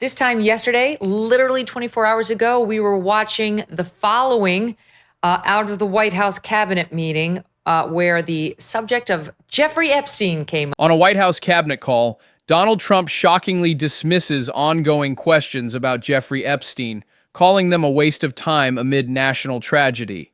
This time yesterday, literally 24 hours ago, we were watching the following out of the White House cabinet meeting where the subject of Jeffrey Epstein came. On a White House cabinet call, Donald Trump shockingly dismisses ongoing questions about Jeffrey Epstein, calling them a waste of time amid national tragedy.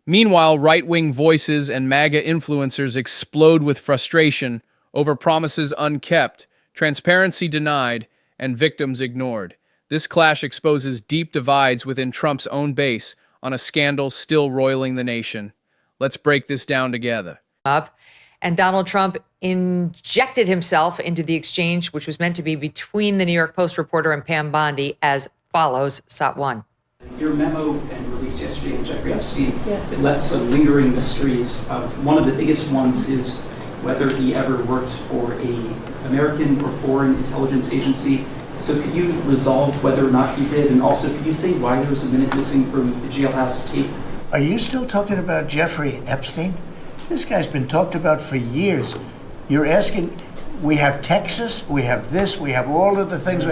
Meanwhile, right-wing voices and MAGA influencers explode with frustration over promises unkept, transparency denied, and victims ignored. This clash exposes deep divides within Trump's own base on a scandal still roiling the nation. Let's break this down together. And Donald Trump injected himself into the exchange, which was meant to be between the New York Post reporter and Pam Bondi, as follows. SOT 1. Your memo and release yesterday on Jeffrey Epstein, Yes. It left some lingering mysteries. One of the biggest ones is whether he ever worked for a American or foreign intelligence agency. So could you resolve whether or not he did? And also, could you say why there was a minute missing from the jailhouse tape? Are you still talking about Jeffrey Epstein? This guy's been talked about for years. You're asking, we have Texas, we have this, we have all of the things.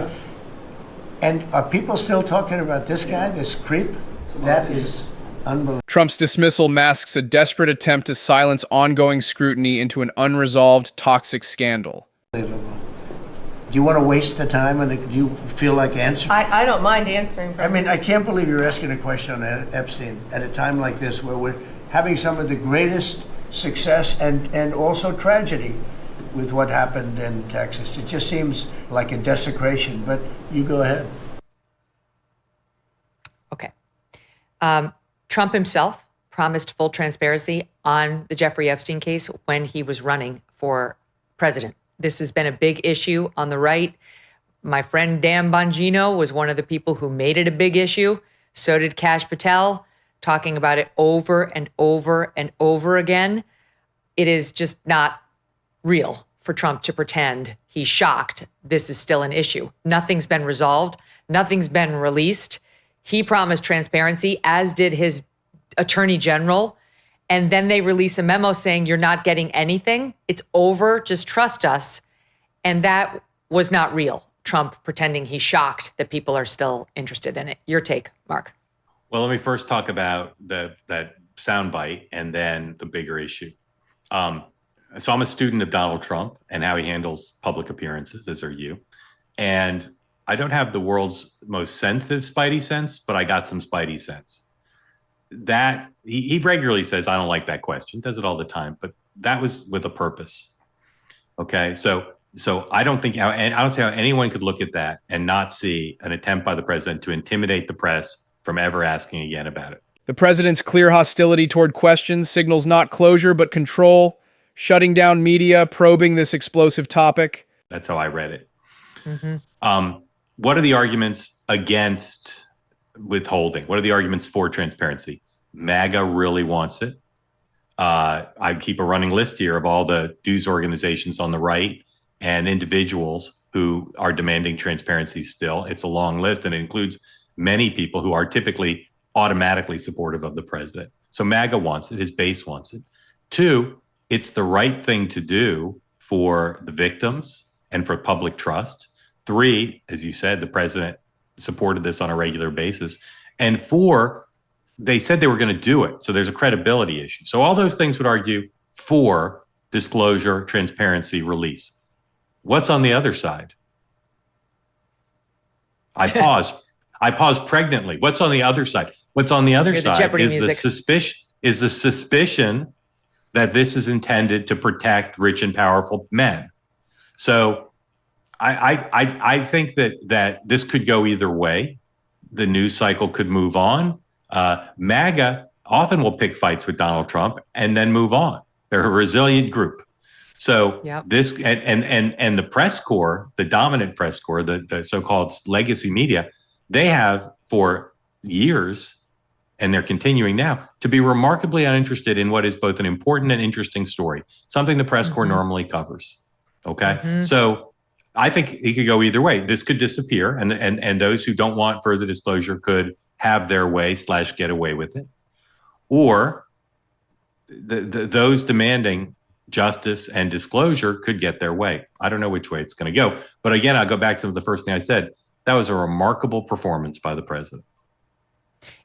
And are people still talking about this guy, this creep? That is unbelievable. Trump's dismissal masks a desperate attempt to silence ongoing scrutiny into an unresolved, toxic scandal. Do you want to waste the time, and do you feel like answering? I don't mind answering. I mean, I can't believe you're asking a question on Epstein at a time like this where we're having some of the greatest success and also tragedy with what happened in Texas. It just seems like a desecration, but you go ahead. Okay. Trump himself promised full transparency on the Jeffrey Epstein case when he was running for president. This has been a big issue on the right. My friend Dan Bongino was one of the people who made it a big issue. So did Kash Patel, talking about it over and over and over again. It is just not real for Trump to pretend he's shocked this is still an issue. Nothing's been resolved. Nothing's been released. He promised transparency, as did his attorney general. And then they release a memo saying, you're not getting anything. It's over. Just trust us. And that was not real. Trump pretending he's shocked that people are still interested in it. Your take, Mark. Well, let me first talk about that soundbite and then the bigger issue. So I'm a student of Donald Trump and how he handles public appearances, as are you. And I don't have the world's most sensitive spidey sense, but I got some spidey sense. That he regularly says, I don't like that question, does it all the time, but that was with a purpose. Okay, so I don't see how anyone could look at that and not see an attempt by the president to intimidate the press from ever asking again about it. The president's clear hostility toward questions signals not closure, but control, shutting down media, probing this explosive topic. That's how I read it. Mm-hmm. What are the arguments against withholding? What are the arguments for transparency? MAGA really wants it. I keep a running list here of all the news organizations on the right and individuals who are demanding transparency still. It's a long list, and it includes many people who are typically automatically supportive of the president. So MAGA wants it. His base wants it. 2, it's the right thing to do for the victims and for public trust. 3, as you said, the president supported this on a regular basis. And 4, they said they were going to do it. So there's a credibility issue. So all those things would argue for disclosure, transparency, release. What's on the other side? I pause pregnantly. What's on the other side? What's on the other side is the suspicion that this is intended to protect rich and powerful men. So I think that this could go either way. The news cycle could move on. MAGA often will pick fights with Donald Trump and then move on. They're a resilient group. So this and the press corps, the dominant press corps, the so-called legacy media, they have for years, and they're continuing now, to be remarkably uninterested in what is both an important and interesting story, something the press corps normally covers. Okay, so I think it could go either way. This could disappear, and those who don't want further disclosure could have their way / get away with it, or those demanding justice and disclosure could get their way. I don't know which way it's going to go. But again, I'll go back to the first thing I said. That was a remarkable performance by the president.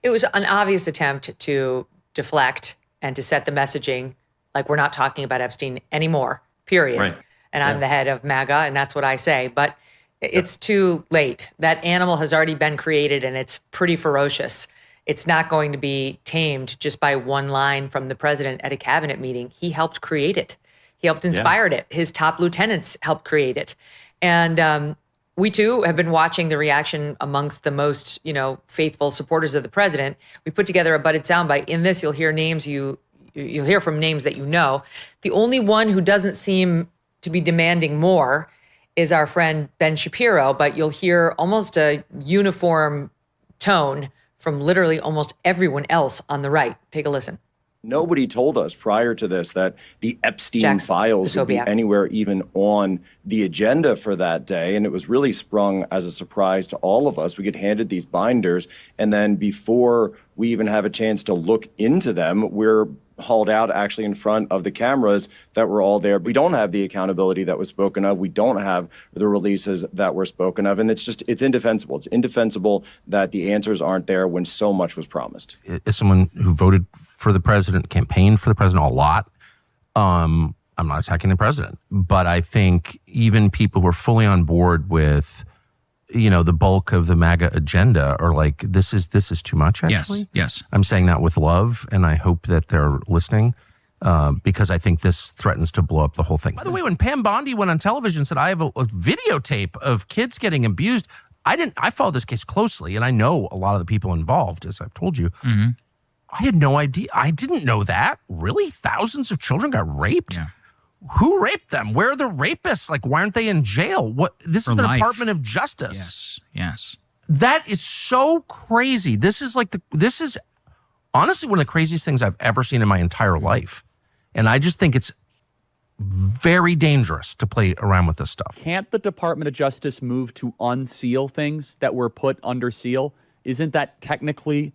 It was an obvious attempt to deflect and to set the messaging like we're not talking about Epstein anymore, period. Right. And I'm the head of MAGA, and that's what I say. But it's too late. That animal has already been created, and it's pretty ferocious. It's not going to be tamed just by one line from the president at a cabinet meeting. He helped create it. He helped inspire it. His top lieutenants helped create it. And we too have been watching the reaction amongst the most, faithful supporters of the president. We put together a budded soundbite. In this, you'll hear names you'll hear from names that you know. The only one who doesn't seem to be demanding more is our friend Ben Shapiro, but you'll hear almost a uniform tone from literally almost everyone else on the right. Take a listen. Nobody told us prior to this that the Epstein files would be anywhere even on the agenda for that day. And it was really sprung as a surprise to all of us. We get handed these binders, and then before we even have a chance to look into them, we're hauled out actually in front of the cameras that were all there. We don't have the accountability that was spoken of. We don't have the releases that were spoken of. And it's indefensible. It's indefensible that the answers aren't there when so much was promised. As someone who voted for the president, campaigned for the president a lot, I'm not attacking the president, but I think even people who are fully on board with, the bulk of the MAGA agenda are like, this is too much, actually. Yes. I'm saying that with love, and I hope that they're listening, because I think this threatens to blow up the whole thing. By the way, when Pam Bondi went on television and said, I have a videotape of kids getting abused, I followed this case closely, and I know a lot of the people involved, as I've told you. Mm-hmm. I had no idea. I didn't know that. Really? Thousands of children got raped? Yeah. Who raped them? Where are the rapists? Like, why aren't they in jail? This is the Department of Justice. Yes. That is so crazy. This is honestly one of the craziest things I've ever seen in my entire life. And I just think it's very dangerous to play around with this stuff. Can't the Department of Justice move to unseal things that were put under seal? Isn't that technically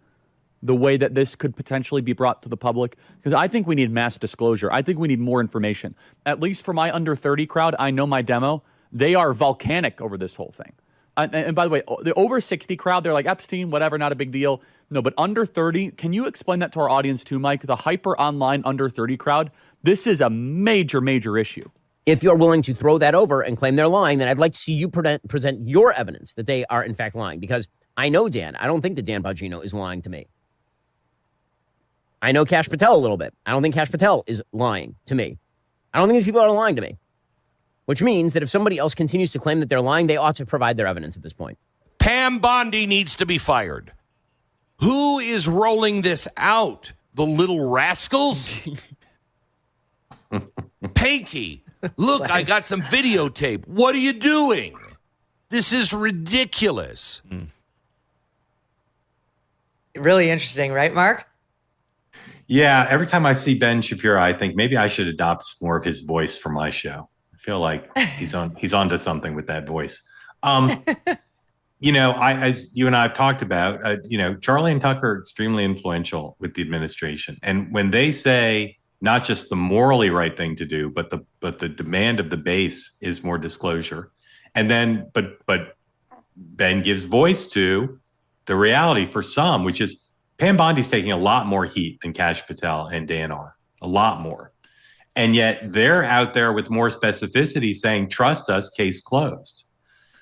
the way that this could potentially be brought to the public? Because I think we need mass disclosure. I think we need more information. At least for my under 30 crowd, I know my demo, they are volcanic over this whole thing. And by the way, the over 60 crowd, they're like, Epstein, whatever, not a big deal. No, but under 30, can you explain that to our audience too, Mike? The hyper online under 30 crowd, this is a major, major issue. If you're willing to throw that over and claim they're lying, then I'd like to see you present your evidence that they are in fact lying. Because I know Dan. I don't think that Dan Bongino is lying to me. I know Kash Patel a little bit. I don't think Kash Patel is lying to me. I don't think these people are lying to me. Which means that if somebody else continues to claim that they're lying, they ought to provide their evidence at this point. Pam Bondi needs to be fired. Who is rolling this out? The little rascals? Panky, look, I got some videotape. What are you doing? This is ridiculous. Really interesting, right, Mark? Yeah, every time I see Ben Shapiro, I think maybe I should adopt more of his voice for my show. I feel like he's onto something with that voice. As you and I have talked about, Charlie and Tucker are extremely influential with the administration. And when they say not just the morally right thing to do, but the demand of the base is more disclosure. And then, but Ben gives voice to the reality for some, which is Pam Bondi's taking a lot more heat than Kash Patel and Dan are, a lot more. And yet they're out there with more specificity saying, trust us, case closed.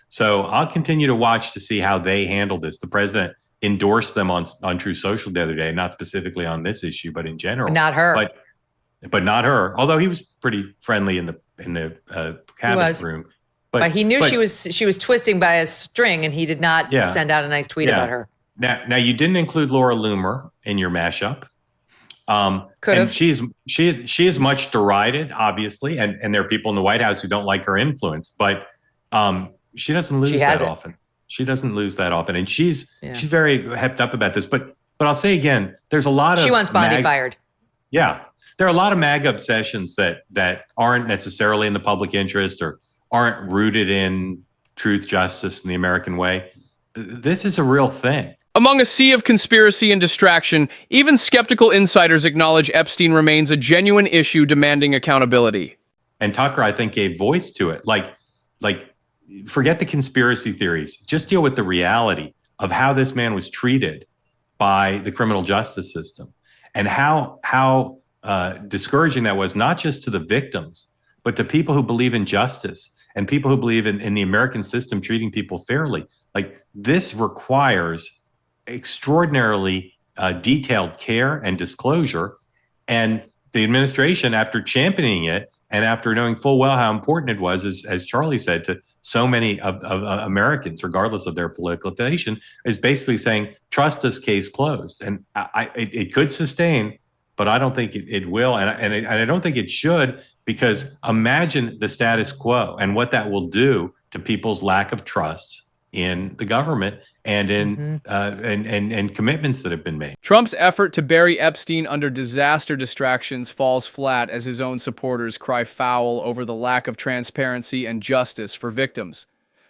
So I'll continue to watch to see how they handle this. The president endorsed them on True Social the other day, not specifically on this issue, but in general. Not her. But not her, although he was pretty friendly in the cabinet room. But he knew she was twisting by a string, and he did not send out a nice tweet about her. Now you didn't include Laura Loomer in your mashup. Could have. She is much derided, obviously, and there are people in the White House who don't like her influence, but she doesn't lose that often. She doesn't lose that often, and she's very hepped up about this. But I'll say again, there's a lot of she wants Bondi fired. Yeah, there are a lot of MAGA obsessions that aren't necessarily in the public interest or aren't rooted in truth, justice, and the American way. This is a real thing. Among a sea of conspiracy and distraction, even skeptical insiders acknowledge Epstein remains a genuine issue demanding accountability. And Tucker, I think, gave voice to it. Like forget the conspiracy theories. Just deal with the reality of how this man was treated by the criminal justice system, and how discouraging that was, not just to the victims, but to people who believe in justice and people who believe in the American system treating people fairly. Like, this requires extraordinarily detailed care and disclosure. And the administration, after championing it and after knowing full well how important it was, as Charlie said, to so many of Americans, regardless of their political affiliation, is basically saying, trust us, case closed. And it could sustain, but I don't think it will. And I don't think it should, because imagine the status quo and what that will do to people's lack of trust in the government and in and commitments that have been made. Trump's effort to bury Epstein under disaster distractions falls flat as his own supporters cry foul over the lack of transparency and justice for victims.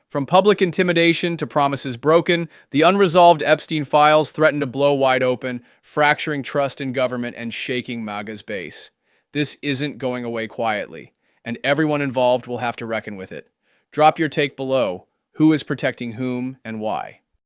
From public intimidation to promises broken, the unresolved Epstein files threaten to blow wide open, fracturing trust in government and shaking MAGA's base. This isn't going away quietly, and everyone involved will have to reckon with it. Drop your take below. Who is protecting whom and why?